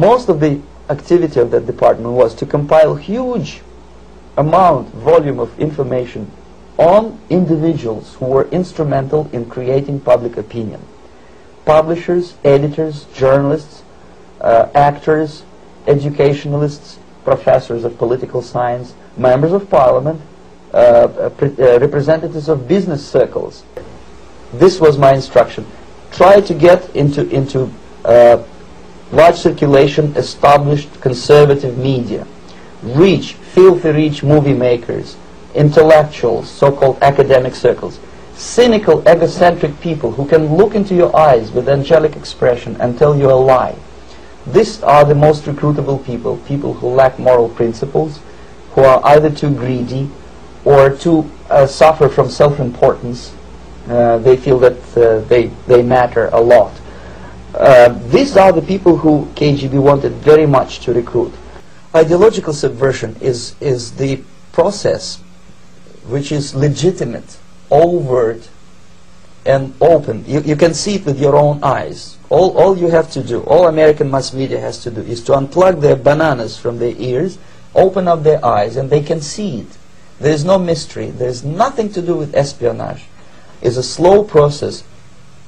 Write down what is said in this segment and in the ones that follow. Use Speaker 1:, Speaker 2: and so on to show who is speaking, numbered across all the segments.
Speaker 1: Most of the activity of that department was to compile huge volume of information on individuals who were instrumental in creating public opinion. Publishers, editors, journalists, actors, educationalists, professors of political science, members of parliament, representatives of business circles. This was my instruction. Try to get into large circulation established conservative media. Reach, filthy rich movie makers, intellectuals, so-called academic circles, cynical, egocentric people who can look into your eyes with angelic expression and tell you a lie. These are the most recruitable people, people who lack moral principles, who are either too greedy or too suffer from self-importance. They feel that they matter a lot. These are the people who KGB wanted very much to recruit. Ideological subversion is the process which is legitimate, overt, and open. You can see it with your own eyes. All you have to do, all American mass media has to do, is to unplug their bananas from their ears, open up their eyes, and they can see it. There is no mystery. There is nothing to do with espionage. It's a slow process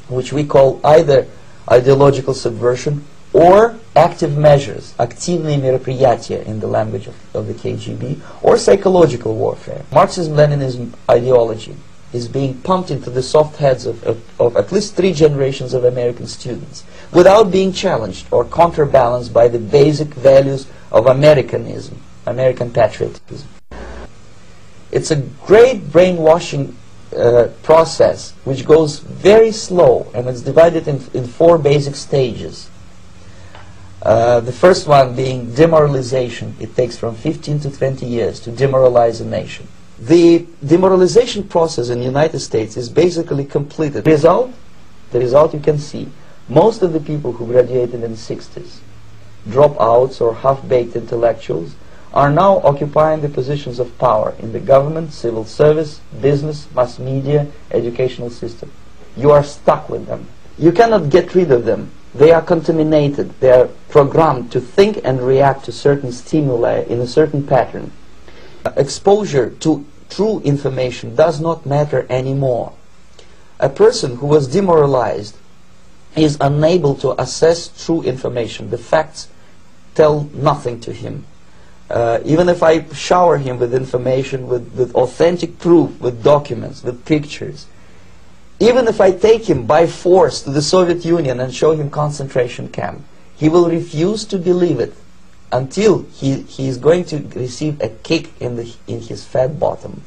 Speaker 1: which we call either ideological subversion or active measures, активные мероприятия in the language of the KGB, or psychological warfare. Marxism-Leninism ideology is being pumped into the soft heads of at least 3 generations of American students without being challenged or counterbalanced by the basic values of Americanism, American patriotism. It's a great brainwashing process which goes very slow, and it's divided in 4 basic stages. The first one being demoralization. It takes from 15 to 20 years to demoralize a nation. The demoralization process in the United States is basically completed. The result you can see. Most of the people who graduated in the 60s, dropouts or half-baked intellectuals, are now occupying the positions of power in the government, civil service, business, mass media, educational system. You are stuck with them. You cannot get rid of them. They are contaminated. They are programmed to think and react to certain stimuli in a certain pattern. Exposure to true information does not matter anymore. A person who was demoralized is unable to assess true information. The facts tell nothing to him. Even if I shower him with information, with authentic proof, with documents, with pictures, even if I take him by force to the Soviet Union and show him concentration camp, he will refuse to believe it until he is going to receive a kick in his fat bottom.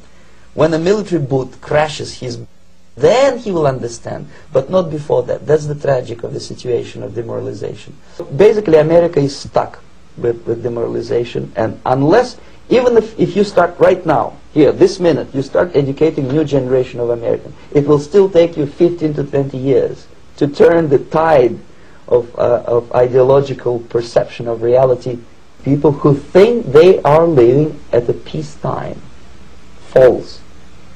Speaker 1: When a military boot crashes then he will understand, but not before that. That's the tragic of the situation of demoralization. Basically, America is stuck with demoralization, and unless, even if you start right now, here, this minute, you start educating new generation of Americans, it will still take you 15 to 20 years to turn the tide of ideological perception of reality. People who think they are living at a peacetime. False.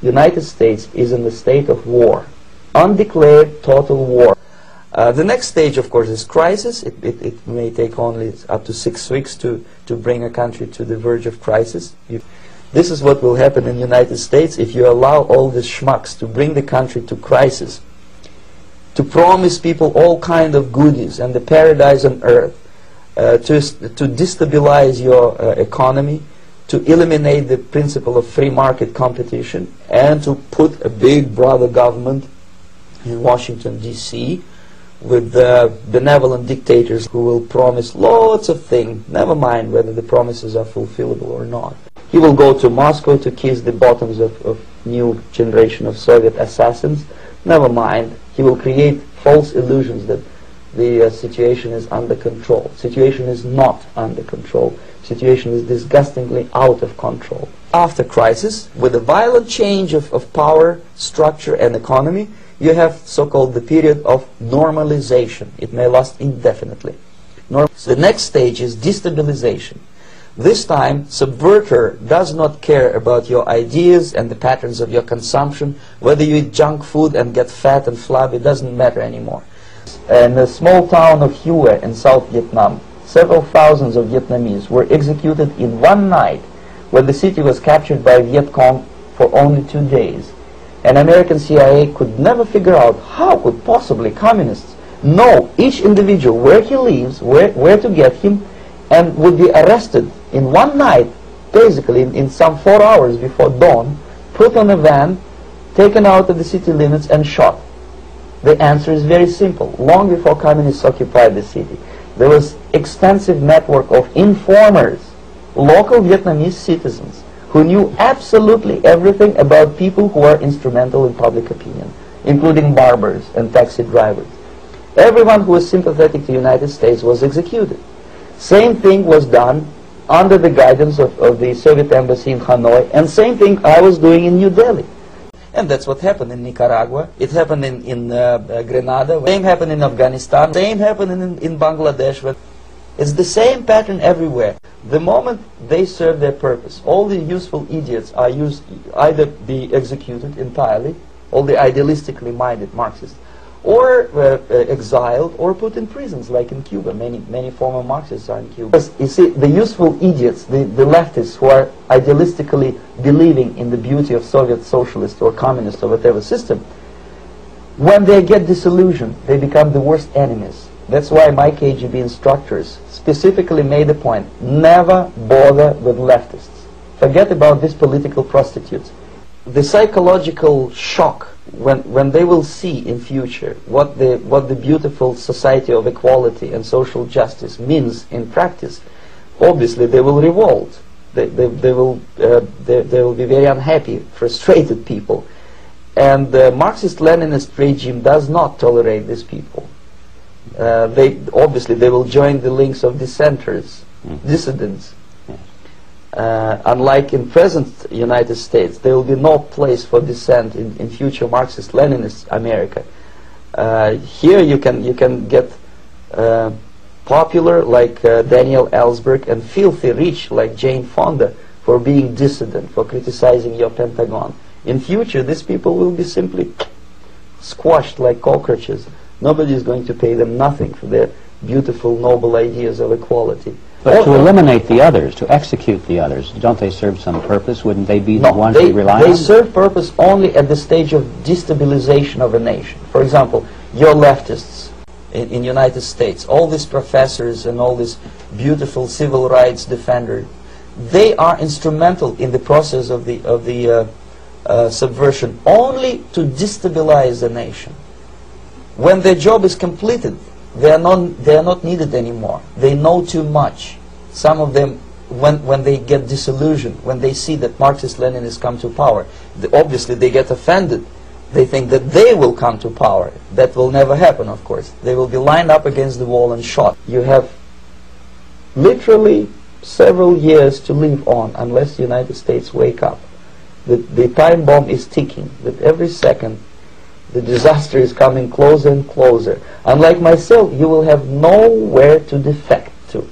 Speaker 1: United States is in the state of war. Undeclared total war. The next stage, of course, is crisis. It may take only up to 6 weeks to bring a country to the verge of crisis. This is what will happen in the United States if you allow all the schmucks to bring the country to crisis, to promise people all kind of goodies and the paradise on earth, to destabilize your economy, to eliminate the principle of free market competition, and to put a big brother government in Washington, D.C., with benevolent dictators who will promise lots of things, never mind whether the promises are fulfillable or not. He will go to Moscow to kiss the bottoms of new generation of Soviet assassins, never mind. He will create false illusions that the situation is under control. Situation is not under control. Situation is disgustingly out of control. After crisis, with a violent change of power, structure, and economy, you have so-called the period of normalization. It may last indefinitely. The next stage is destabilization. This time, subverter does not care about your ideas and the patterns of your consumption. Whether you eat junk food and get fat and flabby, it doesn't matter anymore. In the small town of Hue in South Vietnam, several thousands of Vietnamese were executed in one night when the city was captured by Viet Cong for only 2 days. And American CIA could never figure out how could possibly communists know each individual, where he lives, where to get him, and would be arrested in one night, basically in some 4 hours before dawn, put on a van, taken out of the city limits and shot. The answer is very simple. Long before communists occupied the city, there was extensive network of informers, local Vietnamese citizens, who knew absolutely everything about people who are instrumental in public opinion, including barbers and taxi drivers. Everyone who was sympathetic to the United States was executed. Same thing was done under the guidance of the Soviet embassy in Hanoi, and same thing I was doing in New Delhi. And that's what happened in Nicaragua. It happened in Grenada. Same happened in Afghanistan. Same happened in Bangladesh. It's the same pattern everywhere. The moment they serve their purpose, all the useful idiots are either be executed entirely, all the idealistically minded Marxists, or exiled or put in prisons, like in Cuba. Many former Marxists are in Cuba. Because, you see, the useful idiots, the leftists who are idealistically believing in the beauty of Soviet socialist or communist or whatever system, when they get disillusioned, they become the worst enemies. That's why my KGB instructors specifically made a point: never bother with leftists. Forget about these political prostitutes. The psychological shock when they will see in future what the beautiful society of equality and social justice means in practice, obviously they will revolt. They will be very unhappy, frustrated people. And the Marxist-Leninist regime does not tolerate these people. Obviously they will join the links of dissenters, dissidents. Unlike in present United States, there will be no place for dissent in future Marxist-Leninist America. Here you can get popular like Daniel Ellsberg, and filthy rich like Jane Fonda for being dissident, for criticizing your Pentagon. In future, these people will be simply squashed like cockroaches. Nobody is going to pay them nothing for their beautiful, noble ideas of equality.
Speaker 2: But to eliminate the others, to execute the others, don't they serve some purpose? Wouldn't they be the ones we rely on?
Speaker 1: They serve purpose only at the stage of destabilization of a nation. For example, your leftists in United States, all these professors and all these beautiful civil rights defenders, they are instrumental in the process of the subversion only to destabilize the nation. When their job is completed, they are not needed anymore. They know too much. Some of them, when they get disillusioned, when they see that Marxist-Leninists come to power, obviously they get offended. They think that they will come to power. That will never happen, of course. They will be lined up against the wall and shot. You have literally several years to live on unless the United States wake up. The time bomb is ticking, that every second the disaster is coming closer and closer. Unlike myself, you will have nowhere to defect to,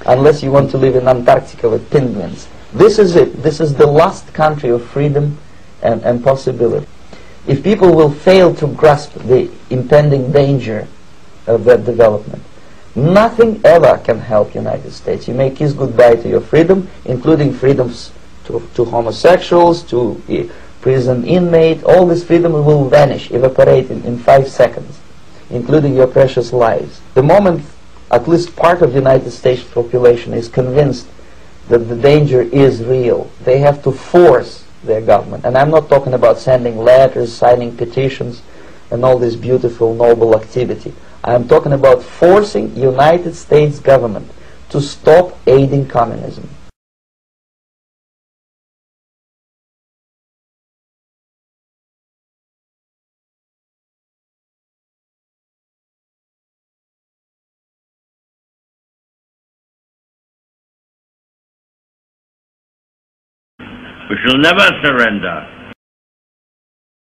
Speaker 1: unless you want to live in Antarctica with penguins. This is it. This is the last country of freedom and possibility. If people will fail to grasp the impending danger of that development, nothing ever can help the United States. You may kiss goodbye to your freedom, including freedoms to homosexuals, to prison inmate. All this freedom will vanish, evaporate in 5 seconds, including your precious lives. The moment at least part of the United States population is convinced that the danger is real, they have to force their government. And I'm not talking about sending letters, signing petitions, and all this beautiful, noble activity. I'm talking about forcing United States government to stop aiding communism.
Speaker 3: We shall never surrender.